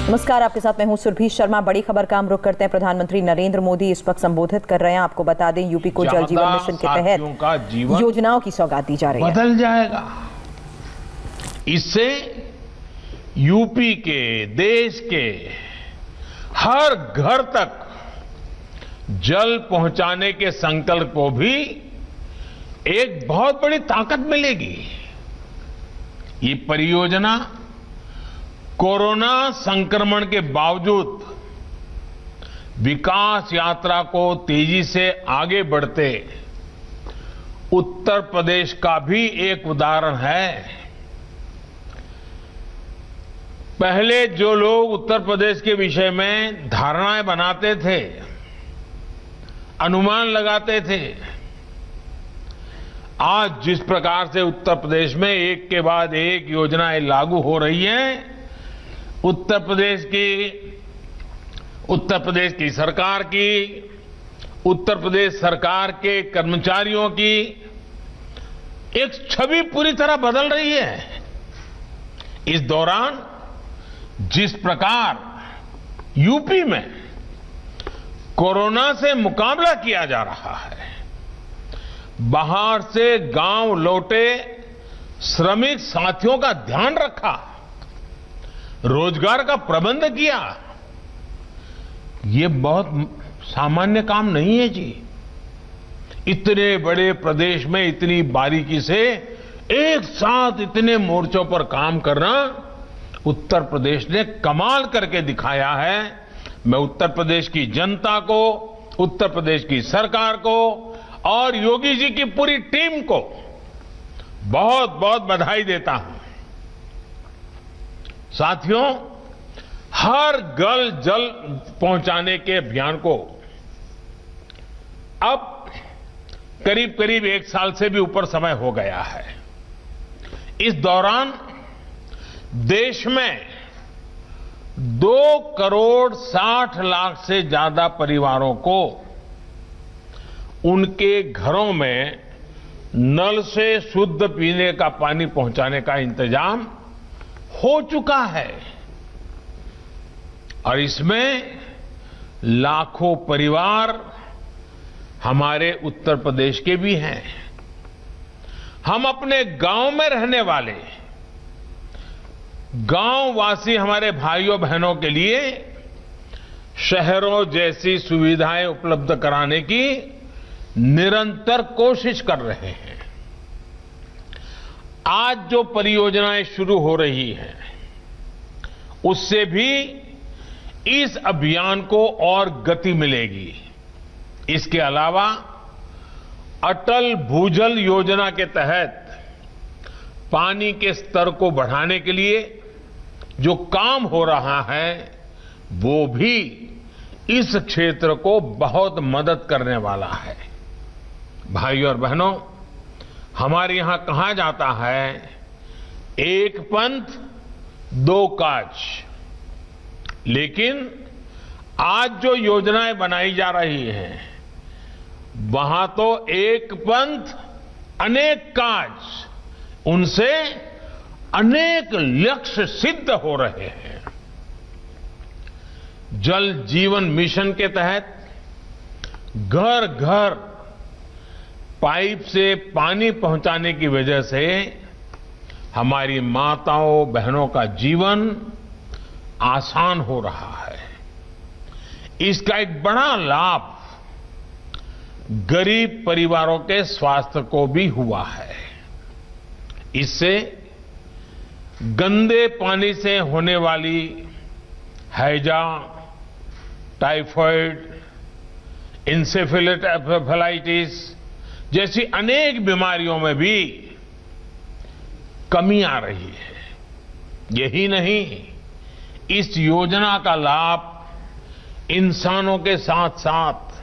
नमस्कार, आपके साथ मैं हूं सुरभि शर्मा। बड़ी खबर का हम रुख करते हैं। प्रधानमंत्री नरेंद्र मोदी इस वक्त संबोधित कर रहे हैं। आपको बता दें, यूपी को जल जीवन मिशन के तहत योजनाओं की सौगात दी जा रही है। बदल जाएगा। इससे यूपी के, देश के हर घर तक जल पहुंचाने के संकल्प को भी एक बहुत बड़ी ताकत मिलेगी। ये परियोजना कोरोना संक्रमण के बावजूद विकास यात्रा को तेजी से आगे बढ़ते उत्तर प्रदेश का भी एक उदाहरण है। पहले जो लोग उत्तर प्रदेश के विषय में धारणाएं बनाते थे, अनुमान लगाते थे, आज जिस प्रकार से उत्तर प्रदेश में एक के बाद एक योजनाएं लागू हो रही हैं, उत्तर प्रदेश की सरकार की, उत्तर प्रदेश सरकार के कर्मचारियों की एक छवि पूरी तरह बदल रही है। इस दौरान जिस प्रकार यूपी में कोरोना से मुकाबला किया जा रहा है, बाहर से गांव लौटे श्रमिक साथियों का ध्यान रखा, रोजगार का प्रबंध किया, ये बहुत सामान्य काम नहीं है जी। इतने बड़े प्रदेश में इतनी बारीकी से एक साथ इतने मोर्चों पर काम करना उत्तर प्रदेश ने कमाल करके दिखाया है। मैं उत्तर प्रदेश की जनता को, उत्तर प्रदेश की सरकार को और योगी जी की पूरी टीम को बहुत बहुत बधाई देता हूं। साथियों, हर घर जल पहुंचाने के अभियान को अब करीब करीब 1 साल से भी ऊपर समय हो गया है। इस दौरान देश में 2 करोड़ 60 लाख से ज्यादा परिवारों को उनके घरों में नल से शुद्ध पीने का पानी पहुंचाने का इंतजाम हो चुका है और इसमें लाखों परिवार हमारे उत्तर प्रदेश के भी हैं। हम अपने गांव में रहने वाले गांववासी हमारे भाइयों बहनों के लिए शहरों जैसी सुविधाएं उपलब्ध कराने की निरंतर कोशिश कर रहे हैं। आज जो परियोजनाएं शुरू हो रही हैं, उससे भी इस अभियान को और गति मिलेगी। इसके अलावा अटल भूजल योजना के तहत पानी के स्तर को बढ़ाने के लिए जो काम हो रहा है, वो भी इस क्षेत्र को बहुत मदद करने वाला है। भाइयों और बहनों, हमारे यहां कहा जाता है, एक पंथ दो काज। लेकिन आज जो योजनाएं बनाई जा रही हैं, वहां तो एक पंथ अनेक काज, उनसे अनेक लक्ष्य सिद्ध हो रहे हैं। जल जीवन मिशन के तहत घर घर पाइप से पानी पहुंचाने की वजह से हमारी माताओं बहनों का जीवन आसान हो रहा है। इसका एक बड़ा लाभ गरीब परिवारों के स्वास्थ्य को भी हुआ है। इससे गंदे पानी से होने वाली हैजा, टाइफाइड, इंसेफेलाइटिस जैसी अनेक बीमारियों में भी कमी आ रही है। यही नहीं, इस योजना का लाभ इंसानों के साथ साथ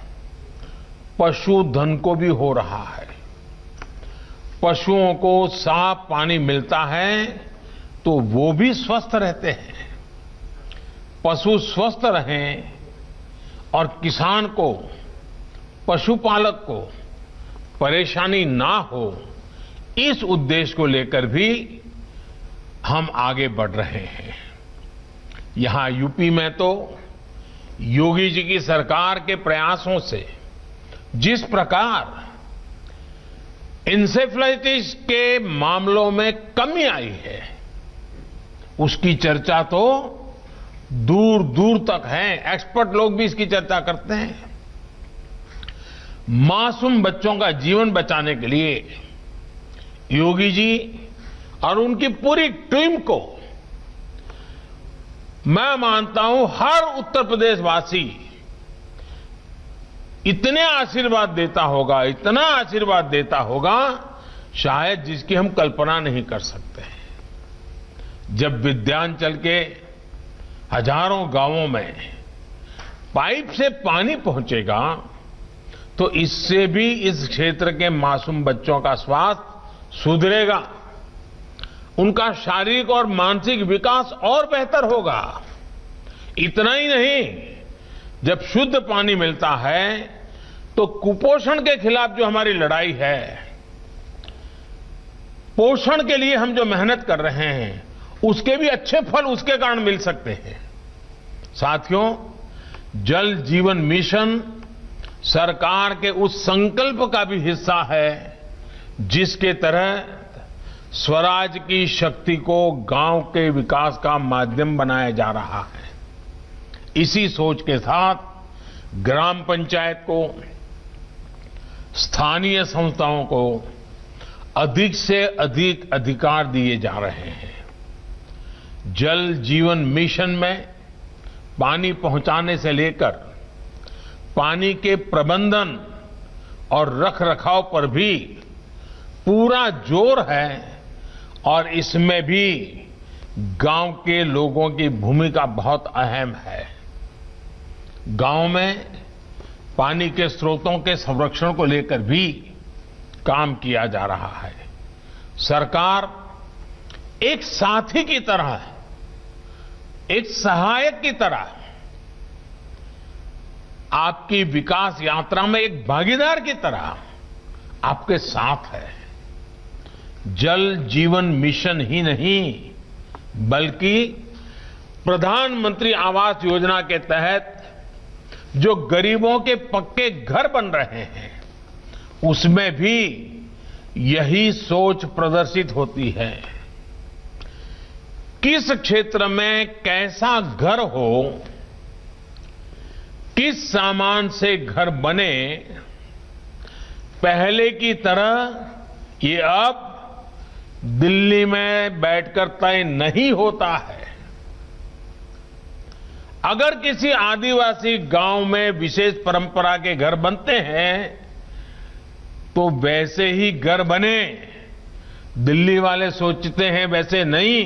पशुधन को भी हो रहा है। पशुओं को साफ पानी मिलता है तो वो भी स्वस्थ रहते हैं। पशु स्वस्थ रहें और किसान को, पशुपालक को परेशानी ना हो, इस उद्देश्य को लेकर भी हम आगे बढ़ रहे हैं। यहां यूपी में तो योगी जी की सरकार के प्रयासों से जिस प्रकार इंसेफ्लाइटिस के मामलों में कमी आई है, उसकी चर्चा तो दूर दूर तक है। एक्सपर्ट लोग भी इसकी चर्चा करते हैं। मासूम बच्चों का जीवन बचाने के लिए योगी जी और उनकी पूरी टीम को मैं मानता हूं हर उत्तर प्रदेश वासी इतने आशीर्वाद देता होगा, इतना आशीर्वाद देता होगा, शायद जिसकी हम कल्पना नहीं कर सकते। जब विद्यांचल के हजारों गांवों में पाइप से पानी पहुंचेगा तो इससे भी इस क्षेत्र के मासूम बच्चों का स्वास्थ्य सुधरेगा, उनका शारीरिक और मानसिक विकास और बेहतर होगा। इतना ही नहीं, जब शुद्ध पानी मिलता है तो कुपोषण के खिलाफ जो हमारी लड़ाई है, पोषण के लिए हम जो मेहनत कर रहे हैं, उसके भी अच्छे फल उसके कारण मिल सकते हैं। साथियों, जल जीवन मिशन सरकार के उस संकल्प का भी हिस्सा है जिसके तहत स्वराज की शक्ति को गांव के विकास का माध्यम बनाया जा रहा है। इसी सोच के साथ ग्राम पंचायत को, स्थानीय संस्थाओं को अधिक से अधिक अधिकार दिए जा रहे हैं। जल जीवन मिशन में पानी पहुंचाने से लेकर पानी के प्रबंधन और रखरखाव पर भी पूरा जोर है और इसमें भी गांव के लोगों की भूमिका बहुत अहम है। गांव में पानी के स्रोतों के संरक्षण को लेकर भी काम किया जा रहा है। सरकार एक साथी की तरह, एक सहायक की तरह आपकी विकास यात्रा में एक भागीदार की तरह आपके साथ है। जल जीवन मिशन ही नहीं बल्कि प्रधानमंत्री आवास योजना के तहत जो गरीबों के पक्के घर बन रहे हैं, उसमें भी यही सोच प्रदर्शित होती है। किस क्षेत्र में कैसा घर हो, किस सामान से घर बने, पहले की तरह ये अब दिल्ली में बैठकर तय नहीं होता है। अगर किसी आदिवासी गांव में विशेष परंपरा के घर बनते हैं तो वैसे ही घर बने। दिल्ली वाले सोचते हैं वैसे नहीं।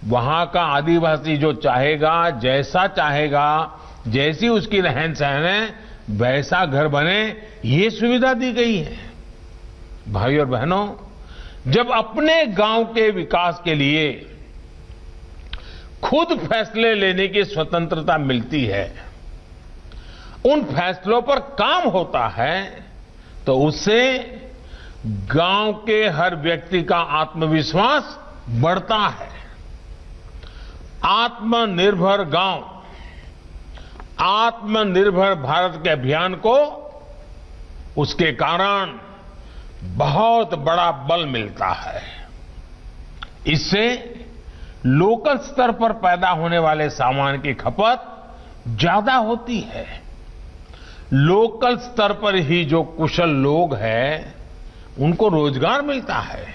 वहां का आदिवासी जो चाहेगा, जैसा चाहेगा, जैसी उसकी रहन सहन है, वैसा घर बने, ये सुविधा दी गई है। भाई और बहनों, जब अपने गांव के विकास के लिए खुद फैसले लेने की स्वतंत्रता मिलती है, उन फैसलों पर काम होता है, तो उससे गांव के हर व्यक्ति का आत्मविश्वास बढ़ता है। आत्मनिर्भर गांव, आत्मनिर्भर भारत के अभियान को उसके कारण बहुत बड़ा बल मिलता है। इससे लोकल स्तर पर पैदा होने वाले सामान की खपत ज्यादा होती है। लोकल स्तर पर ही जो कुशल लोग हैं, उनको रोजगार मिलता है।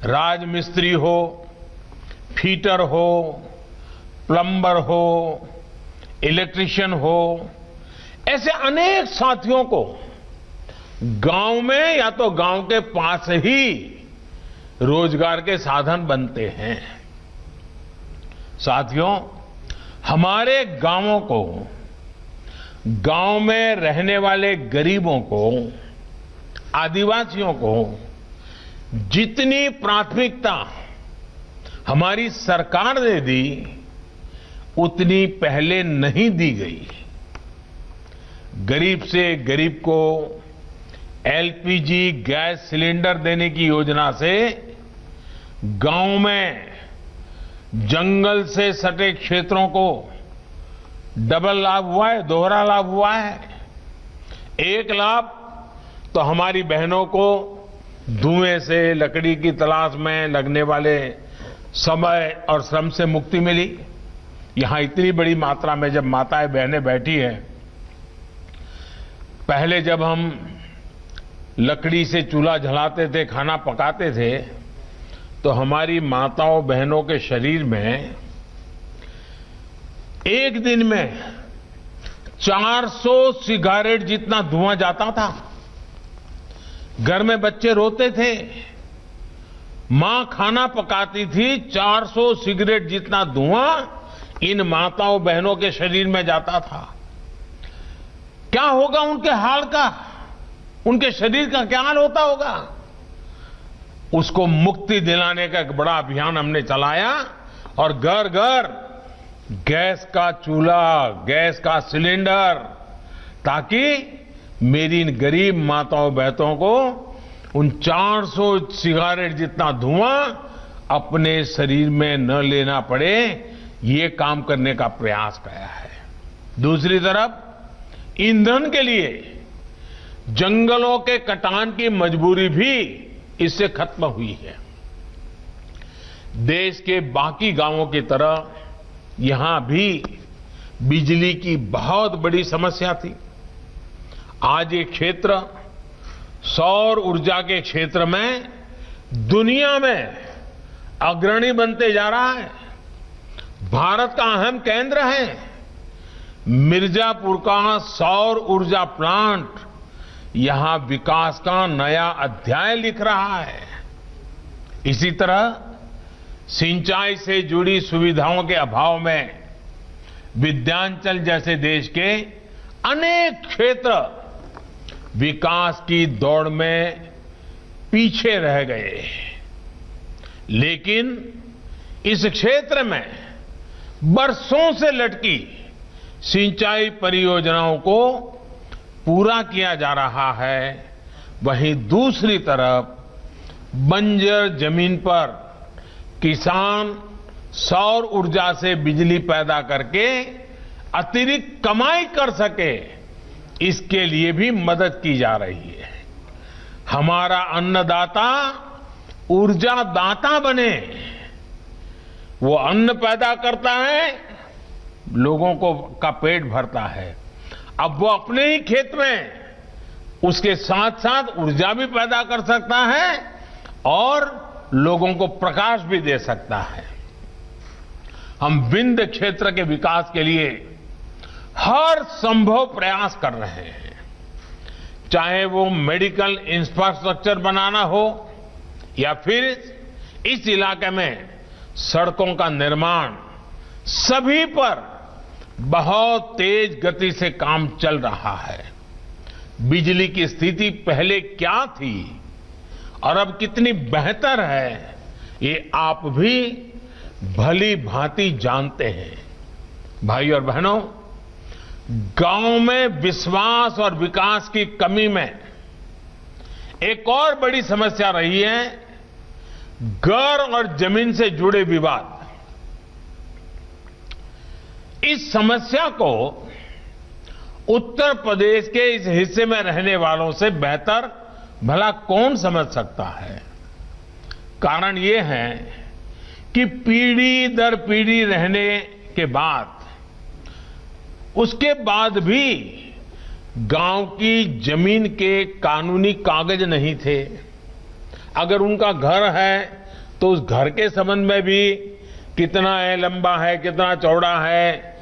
राजमिस्त्री हो, फीटर हो, प्लम्बर हो, इलेक्ट्रिशियन हो, ऐसे अनेक साथियों को गांव में या तो गांव के पास ही रोजगार के साधन बनते हैं। साथियों, हमारे गांवों को, गांव में रहने वाले गरीबों को, आदिवासियों को जितनी प्राथमिकता हमारी सरकार ने दी, उतनी पहले नहीं दी गई। गरीब से गरीब को एलपीजी गैस सिलेंडर देने की योजना से गांव में जंगल से सटे क्षेत्रों को डबल लाभ हुआ है, दोहरा लाभ हुआ है। एक लाभ तो हमारी बहनों को धुएं से, लकड़ी की तलाश में लगने वाले समय और श्रम से मुक्ति मिली। यहां इतनी बड़ी मात्रा में जब माताएं बहनें बैठी हैं, पहले जब हम लकड़ी से चूल्हा जलाते थे, खाना पकाते थे, तो हमारी माताओं बहनों के शरीर में एक दिन में 400 सिगारेट जितना धुआं जाता था। घर में बच्चे रोते थे, मां खाना पकाती थी, 400 सिगरेट जितना धुआं इन माताओं बहनों के शरीर में जाता था। क्या होगा उनके हाल का, उनके शरीर का क्या हाल होता होगा? उसको मुक्ति दिलाने का एक बड़ा अभियान हमने चलाया और घर घर गैस का चूल्हा, गैस का सिलेंडर, ताकि मेरी इन गरीब माताओं बहनों को उन 400 सिगारेट जितना धुआं अपने शरीर में न लेना पड़े, ये काम करने का प्रयास किया है। दूसरी तरफ ईंधन के लिए जंगलों के कटान की मजबूरी भी इससे खत्म हुई है। देश के बाकी गांवों की तरह यहां भी बिजली की बहुत बड़ी समस्या थी। आज ये क्षेत्र सौर ऊर्जा के क्षेत्र में दुनिया में अग्रणी बनते जा रहा है। भारत का अहम केंद्र है। मिर्जापुर का सौर ऊर्जा प्लांट यहां विकास का नया अध्याय लिख रहा है। इसी तरह सिंचाई से जुड़ी सुविधाओं के अभाव में विंध्याचल जैसे देश के अनेक क्षेत्र विकास की दौड़ में पीछे रह गए। लेकिन इस क्षेत्र में बरसों से लटकी सिंचाई परियोजनाओं को पूरा किया जा रहा है। वहीं दूसरी तरफ बंजर जमीन पर किसान सौर ऊर्जा से बिजली पैदा करके अतिरिक्त कमाई कर सके, इसके लिए भी मदद की जा रही है। हमारा अन्नदाता ऊर्जा दाता बने। वो अन्न पैदा करता है, लोगों को का पेट भरता है। अब वो अपने ही खेत में उसके साथ साथ ऊर्जा भी पैदा कर सकता है और लोगों को प्रकाश भी दे सकता है। हम विंध्य क्षेत्र के विकास के लिए हर संभव प्रयास कर रहे हैं। चाहे वो मेडिकल इंफ्रास्ट्रक्चर बनाना हो या फिर इस इलाके में सड़कों का निर्माण, सभी पर बहुत तेज गति से काम चल रहा है। बिजली की स्थिति पहले क्या थी और अब कितनी बेहतर है, ये आप भी भली भांति जानते हैं। भाई और बहनों, गांव में विश्वास और विकास की कमी में एक और बड़ी समस्या रही है, घर और जमीन से जुड़े विवाद। इस समस्या को उत्तर प्रदेश के इस हिस्से में रहने वालों से बेहतर भला कौन समझ सकता है। कारण ये है कि पीढ़ी दर पीढ़ी रहने के बाद, उसके बाद भी गांव की जमीन के कानूनी कागज नहीं थे। अगर उनका घर है तो उस घर के संबंध में भी कितना है, लंबा है, कितना चौड़ा है,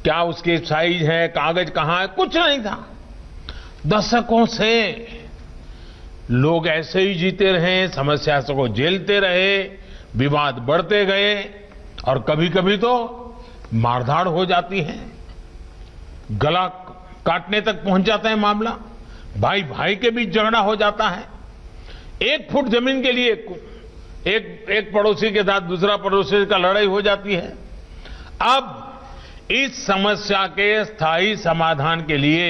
क्या उसके साइज है, कागज कहां है, कुछ नहीं था। दशकों से लोग ऐसे ही जीते रहे, समस्या को झेलते रहे, विवाद बढ़ते गए और कभी कभी तो मारधाड़ हो जाती है, गला काटने तक पहुंच जाता है मामला, भाई भाई के बीच झगड़ा हो जाता है। 1 फुट जमीन के लिए एक पड़ोसी के साथ दूसरा पड़ोसी का लड़ाई हो जाती है। अब इस समस्या के स्थायी समाधान के लिए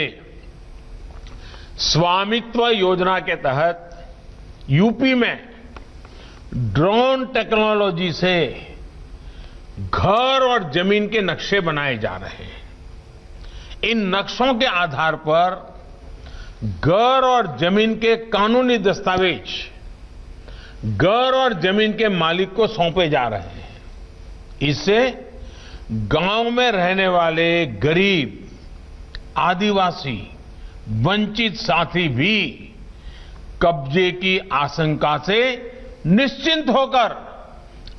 स्वामित्व योजना के तहत यूपी में ड्रोन टेक्नोलॉजी से घर और जमीन के नक्शे बनाए जा रहे हैं। इन नक्शों के आधार पर घर और जमीन के कानूनी दस्तावेज घर और जमीन के मालिक को सौंपे जा रहे हैं। इससे गांव में रहने वाले गरीब, आदिवासी, वंचित साथी भी कब्जे की आशंका से निश्चिंत होकर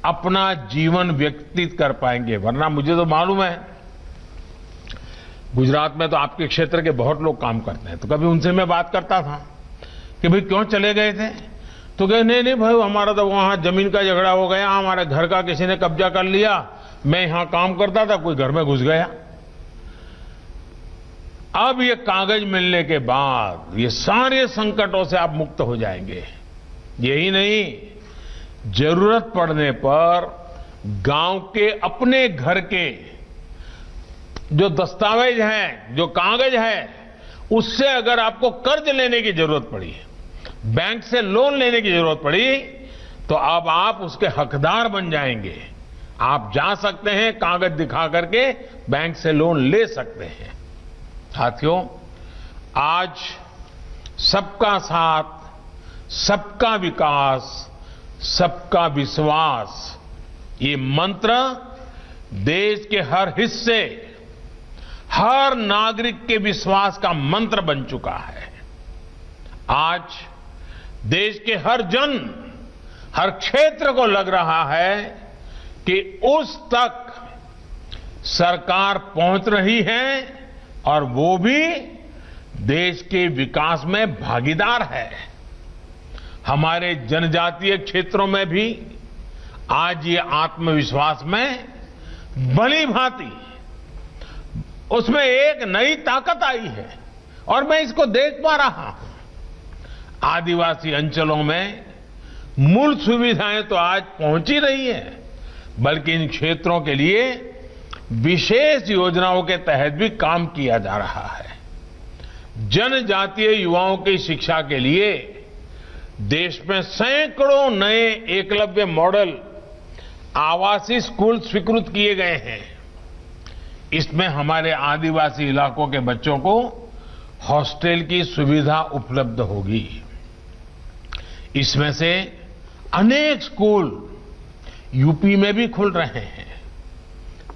अपना जीवन व्यतीत कर पाएंगे। वरना मुझे तो मालूम है, गुजरात में तो आपके क्षेत्र के बहुत लोग काम करते हैं, तो कभी उनसे मैं बात करता था कि भाई क्यों चले गए थे, तो कहे नहीं भाई हमारा तो वहां जमीन का झगड़ा हो गया, हमारे घर का किसी ने कब्जा कर लिया, मैं यहां काम करता था, कोई घर में घुस गया। अब ये कागज मिलने के बाद ये सारे संकटों से आप मुक्त हो जाएंगे। यही नहीं, जरूरत पड़ने पर गांव के अपने घर के जो दस्तावेज हैं, जो कागज है, उससे अगर आपको कर्ज लेने की जरूरत पड़ी, बैंक से लोन लेने की जरूरत पड़ी, तो अब आप उसके हकदार बन जाएंगे। आप जा सकते हैं, कागज दिखा करके बैंक से लोन ले सकते हैं। साथियों, आज सबका साथ, सबका विकास, सबका विश्वास, ये मंत्र देश के हर हिस्से, हर नागरिक के विश्वास का मंत्र बन चुका है। आज देश के हर जन, हर क्षेत्र को लग रहा है कि उस तक सरकार पहुंच रही है और वो भी देश के विकास में भागीदार है। हमारे जनजातीय क्षेत्रों में भी आज ये आत्मविश्वास में भली भांति उसमें एक नई ताकत आई है और मैं इसको देख पा रहा हूं। आदिवासी अंचलों में मूल सुविधाएं तो आज पहुंच ही रही है, बल्कि इन क्षेत्रों के लिए विशेष योजनाओं के तहत भी काम किया जा रहा है। जनजातीय युवाओं की शिक्षा के लिए देश में सैकड़ों नए एकलव्य मॉडल आवासीय स्कूल स्वीकृत किए गए हैं। इसमें हमारे आदिवासी इलाकों के बच्चों को हॉस्टल की सुविधा उपलब्ध होगी। इसमें से अनेक स्कूल यूपी में भी खुल रहे हैं।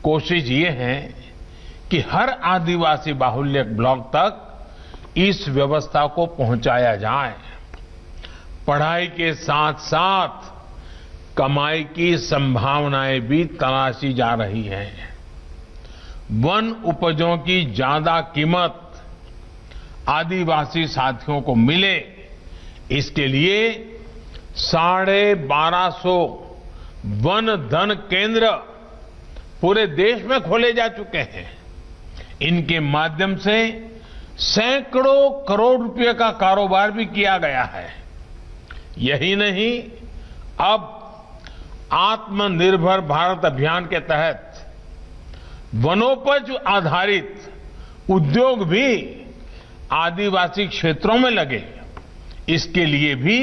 कोशिश ये है कि हर आदिवासी बाहुल्य ब्लॉक तक इस व्यवस्था को पहुंचाया जाए। पढ़ाई के साथ साथ कमाई की संभावनाएं भी तलाशी जा रही हैं। वन उपजों की ज्यादा कीमत आदिवासी साथियों को मिले, इसके लिए 1250 वन धन केंद्र पूरे देश में खोले जा चुके हैं। इनके माध्यम से सैकड़ों करोड़ रुपए का कारोबार भी किया गया है। यही नहीं, अब आत्मनिर्भर भारत अभियान के तहत वनोपज आधारित उद्योग भी आदिवासी क्षेत्रों में लगे, इसके लिए भी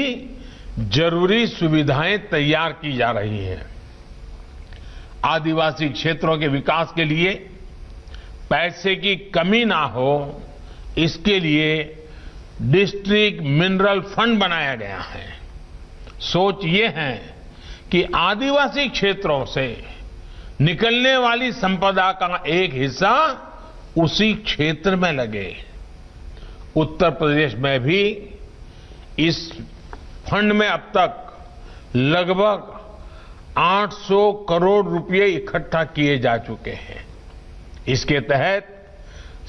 जरूरी सुविधाएं तैयार की जा रही हैं। आदिवासी क्षेत्रों के विकास के लिए पैसे की कमी ना हो, इसके लिए डिस्ट्रिक्ट मिनरल फंड बनाया गया है। सोच ये है कि आदिवासी क्षेत्रों से निकलने वाली संपदा का एक हिस्सा उसी क्षेत्र में लगे। उत्तर प्रदेश में भी इस फंड में अब तक लगभग 800 करोड़ रुपए इकट्ठा किए जा चुके हैं। इसके तहत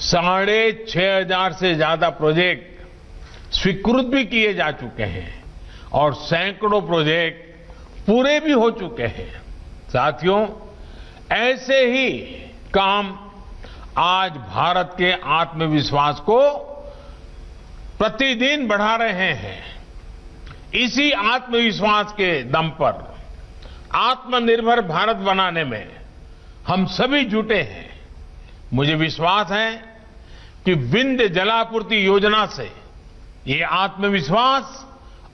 6,500 से ज्यादा प्रोजेक्ट स्वीकृत भी किए जा चुके हैं और सैकड़ों प्रोजेक्ट पूरे भी हो चुके हैं। साथियों, ऐसे ही काम आज भारत के आत्मविश्वास को प्रतिदिन बढ़ा रहे हैं। इसी आत्मविश्वास के दम पर आत्मनिर्भर भारत बनाने में हम सभी जुटे हैं। मुझे विश्वास है कि विंध्य जलापूर्ति योजना से ये आत्मविश्वास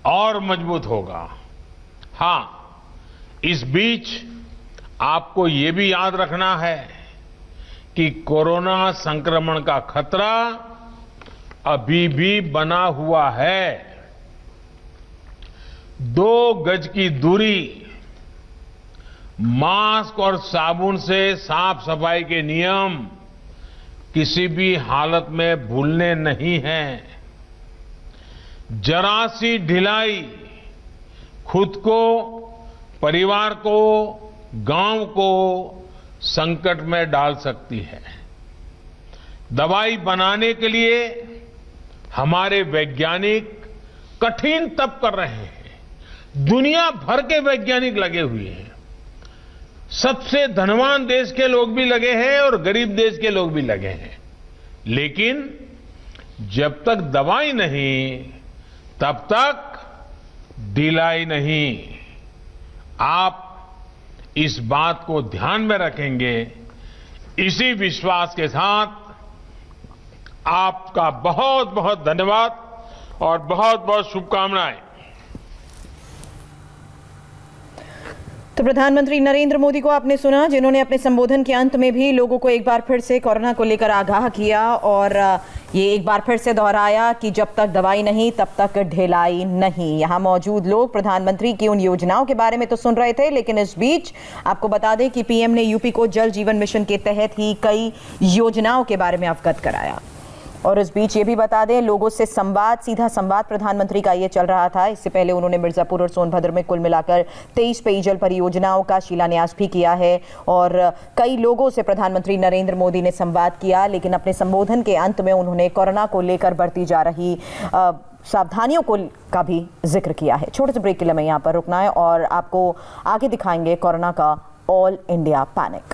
और मजबूत होगा। हां, इस बीच आपको ये भी याद रखना है कि कोरोना संक्रमण का खतरा अभी भी बना हुआ है। 2 गज की दूरी, मास्क और साबुन से साफ सफाई के नियम किसी भी हालत में भूलने नहीं हैं। जरा सी ढिलाई खुद को, परिवार को, गांव को संकट में डाल सकती है। दवाई बनाने के लिए हमारे वैज्ञानिक कठिन तप कर रहे हैं। दुनिया भर के वैज्ञानिक लगे हुए हैं। सबसे धनवान देश के लोग भी लगे हैं और गरीब देश के लोग भी लगे हैं। लेकिन जब तक दवाई नहीं, तब तक ढिलाई नहीं। आप इस बात को ध्यान में रखेंगे। इसी विश्वास के साथ आपका बहुत बहुत धन्यवाद और बहुत बहुत शुभकामनाएं। तो प्रधानमंत्री नरेंद्र मोदी को आपने सुना, जिन्होंने अपने संबोधन के अंत में भी लोगों को एक बार फिर से कोरोना को लेकर आगाह किया और ये एक बार फिर से दोहराया कि जब तक दवाई नहीं तब तक ढिलाई नहीं। यहाँ मौजूद लोग प्रधानमंत्री की उन योजनाओं के बारे में तो सुन रहे थे, लेकिन इस बीच आपको बता दें कि पीएम ने यूपी को जल जीवन मिशन के तहत ही कई योजनाओं के बारे में अवगत कराया। और इस बीच ये भी बता दें, लोगों से संवाद, सीधा संवाद प्रधानमंत्री का ये चल रहा था। इससे पहले उन्होंने मिर्जापुर और सोनभद्र में कुल मिलाकर 23 पेयजल परियोजनाओं का शिलान्यास भी किया है और कई लोगों से प्रधानमंत्री नरेंद्र मोदी ने संवाद किया। लेकिन अपने संबोधन के अंत में उन्होंने कोरोना को लेकर बढ़ती जा रही सावधानियों का भी जिक्र किया है। छोटे से ब्रेक के लिए मैं यहाँ पर रुकना है और आपको आगे दिखाएंगे कोरोना का ऑल इंडिया पैनिक।